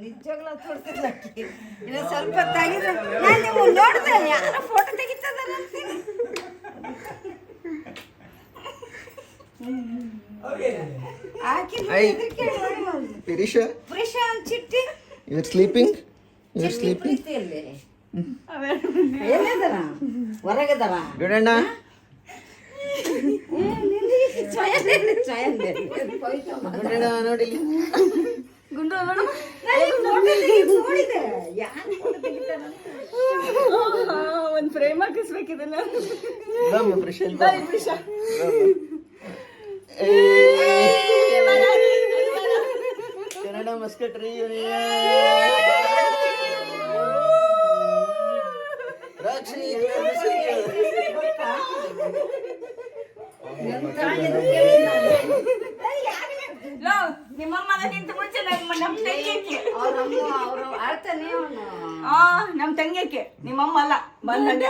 ನಿಜವಾಗ್ಲೂ ತೋರಿಸಿಲ್ಲ ಇನ್ನು ಸ್ವಲ್ಪ ತೆಗಿದ್ರೆ ನಾನು ನೀವು ನೋಡಿದೆ ಯಾರ ಫೋಟೋ ತೆಗಿತದಾರ ಅಂತೀನಿ. ಪುರುಷ ಚಿಟ್ಟಿ You're sleeping? You're sleeping? ಎಲ್ಲದರ ಹೊರಗದರ ಗುಡಣ್ಣ ಗುಡಣ್ಣ ನೋಡಿ ಗುಂಡು ಒಂದು ಫ್ರೇಮ್ ಹಾಕಿಸ್ಬೇಕಿದಲ್ಲ. ರಾಮ ಪ್ರಶಾಂತ್ ಕನ್ನಡ ಮಸ್ಕಟ್ರಿ ರಾಕ್ಷಿ ನಿಮ್ಮಮ್ಮ ನಿಂತು ಮುಂಚೆ ನಮ್ಮ ತಂಗಿಯಕ್ಕೆ ಅವರು ಆಡ್ತಾನೆ ಅವನು ನಮ್ಮ ತಂಗಿಯಕ್ಕೆ ನಿಮ್ಮಮ್ಮ ಅಲ್ಲ ಬಂದ